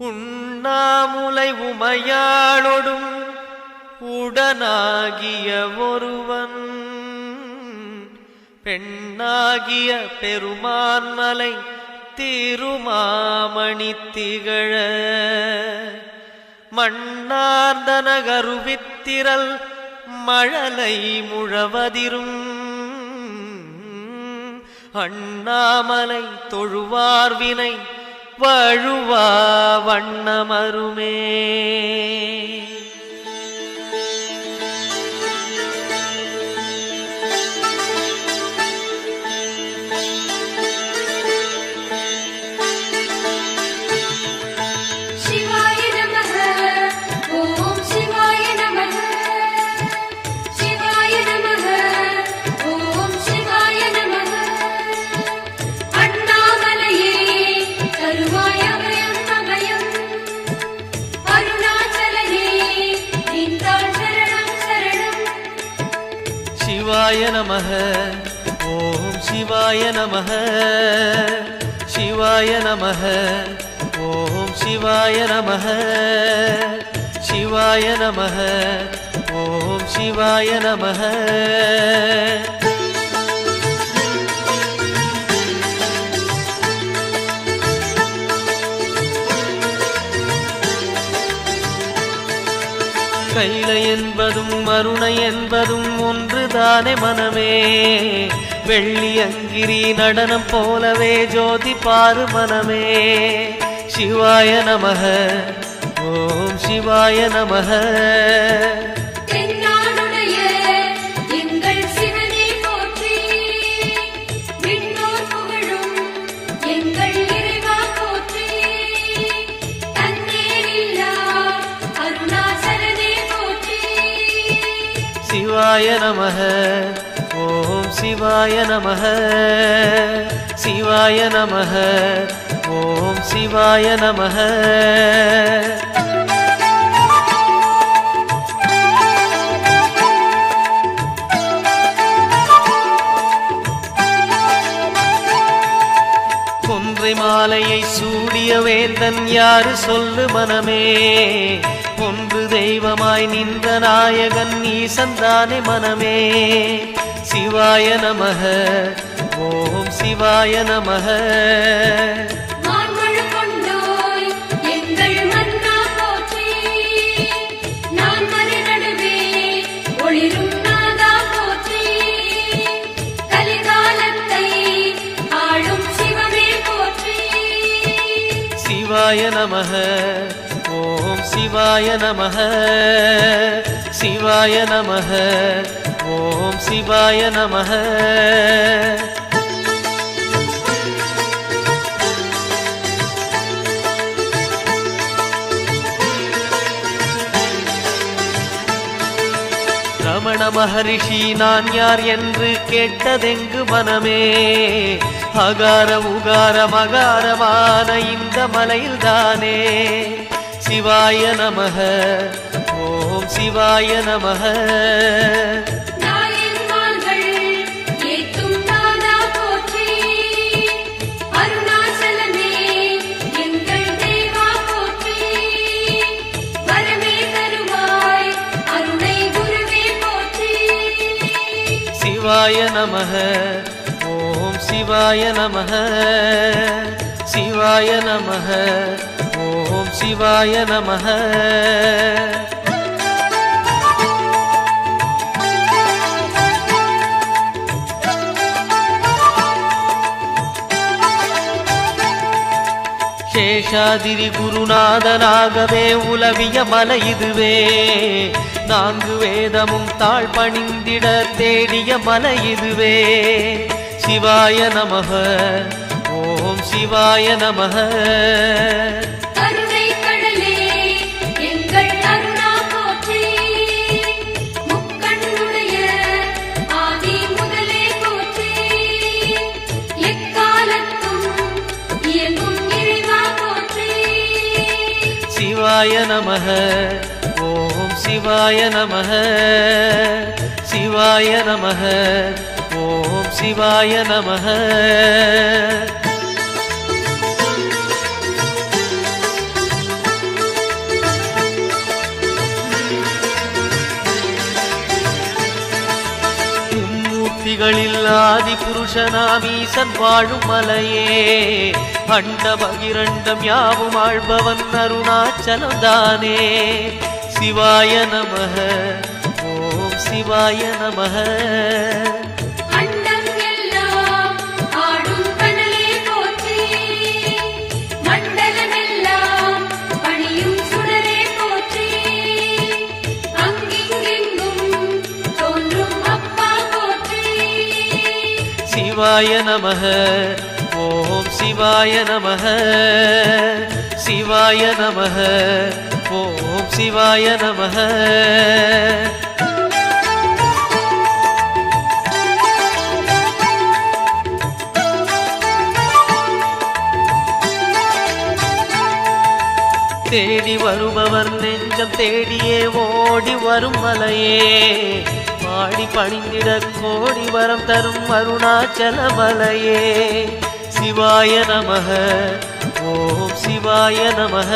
உண்ணாமுலை உமையாளொடும் உடனாகிய ஒருவன் பெண்ணாகிய பெருமான்மலை திருமாமணி திகழ மண்ணார்ந்தனகருவித்திரல் மழலை முழவதிரும் அண்ணாமலை தொழுவார்வினை வழுவா வண்ணமருமே. சிவாய நமः ஓம் சிவாய நமः சிவாய நமः ஓம் சிவாய நமः சிவாய நமः ஓம் சிவாய நமः. கைலை என்பதும் மருணை என்பதும் ஒன்றுதானே மனமே. வெள்ளி அங்கிரி நடனம் போலவே ஜோதி பாரு மனமே. சிவாய நமः ஓம் சிவாய நமः. சிவாய நமः ஓம் சிவாய நமः சிவாய நமः ஓம் சிவாய நமः. கொன்றை மாலையை சூடிய வேந்தன் யாரு சொல்லு மனமே. ஒன்று தெய்வமாய் நின்ற நாயகன் ஈசந்தானே மனமே. சிவாய நமः ஓம் சிவாய நமः. சிவாய நமः ஓம் சிவாய நமः சிவாய நமः ஓம் சிவாய நமः. ரமண மகரிஷி நான் யார் என்று கேட்டதெங்கு மனமே. அகார உகார மகாரமான இந்த மலையில்தானே. சிவாய நமः ஓம் சிவாய நமः. சிவாய நமः ஓம் சிவாய நமः சிவாய நமः ஓம் சிவாய நமः. சேஷாதிரி குருநாதனாகவே உலவிய மலை இதுவே. நான்கு வேதமும் தாழ் பணிந்திட தேடிய மலை இதுவே. சிவாய நமः ஓம் சிவாய நமः. சிவாய நமः ஓம் சிவாய நமः சிவாய நமः ஓம் சிவாய நமः. மூர்த்திகளில் ஆதி புருஷனாம் ஈசன் வாழும் மலையே அண்ட பகிரண்டம் யாவும் ஆழ்பவன் அருணாச்சலம் தானே சிவாய நமः ஓம் சிவாய நமः சிவாய நமः ஓம் சிவாய நமः சிவாய நமः ஓம் சிவாய நமः தேடி வருபவர் நெஞ்சம் தேடியே ஓடி வரும் மலையே பாடி பணிந்திட கோடி வரம் தரும் அருணாச்சல மலையே சிவாய நமः ஓம் சிவாய நமः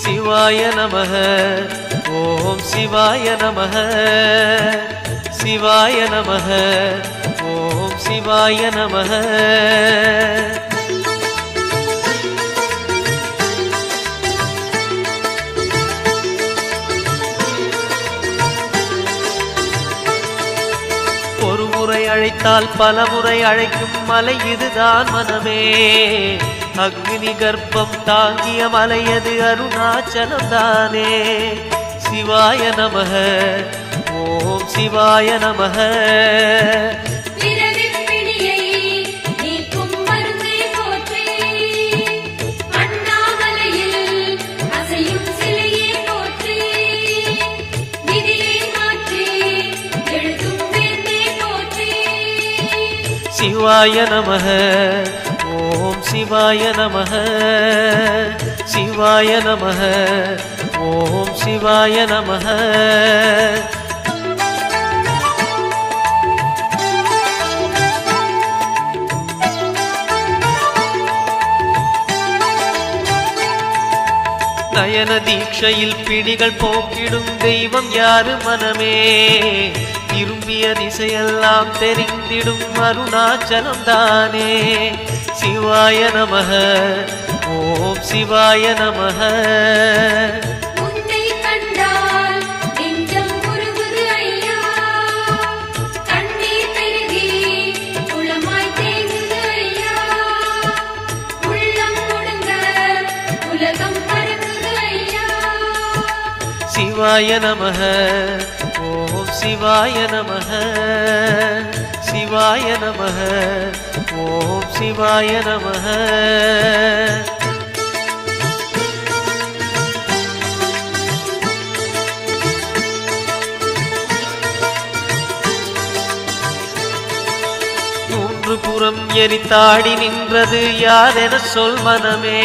சிவாய நமः ஓம் சிவாய நமः சிவாய நமः ஓம் சிவாய நமः ஒரு முறை அழைத்தால் பல முறை அழைக்கும் மலை இதுதான் மனமே அக்னி கர்ப்பம் தாங்கிய மலையது அருணாச்சலம் தானே சிவாய நமः ஓம் சிவாய நமः சிவாய நமः ஓம் சிவாய நமः சிவாய நமः ஓம் சிவாய நமः நயன தீட்சையில் பிடிகள் போக்கிடும் தெய்வம் யாரு மனமே திரும்பிய திசையெல்லாம் தெரிந்திடும் அருணாச்சலம் தானே சிவாய நமः ஓம் சிவாய நமः சிவாய நமः ஓம் சிவாய நமः சிவாய நமः ஓம் சிவாய நமः மூன்று புறம் எரித்தாடி நின்றது யாரென சொல் மனமே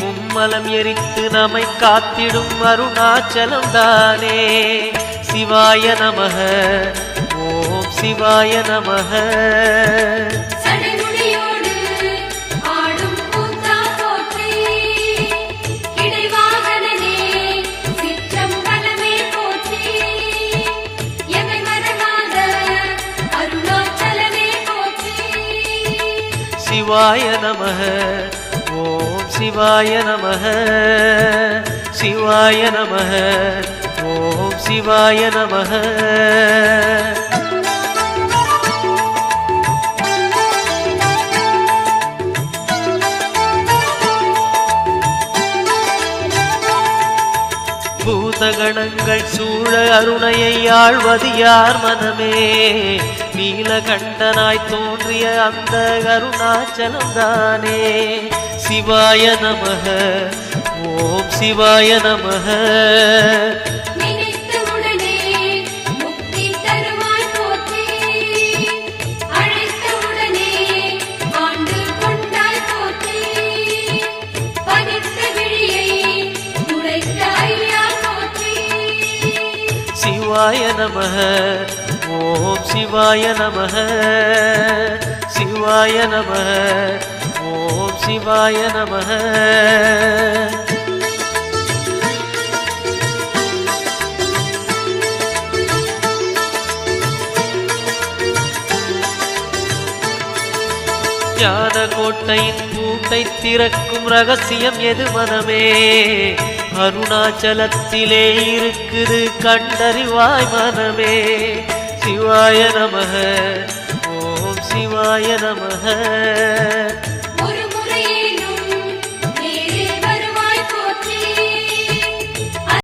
மும்மலம் எரித்து நம்மை காத்திடும் அருணாச்சலம் தானே சிவாய நமः ஓம் சிவாய நமः சிவாய நமः ஓம் சிவாய நமः சிவாய நமः ஓம் சிவாய நமः பூதகணங்கள் சூழ அருணையை ஆழ்வது யார் மனமே நீலகண்டனாய் தோன்றிய அந்த அருணாச்சலம் தானே சிவாய நமः ஓம் சிவாய நமः சிவாய நமः ஓம் சிவாய நமः சிவாய நமः ஓம் சிவாய நமः. ஞான கோட்டையின் பூட்டை திறக்கும் ரகசியம் எது மனமே? அருணாச்சலத்திலே இருக்குது கண்டறிவாய் மனமே. சிவாய நமः ஓம் சிவாய நமः.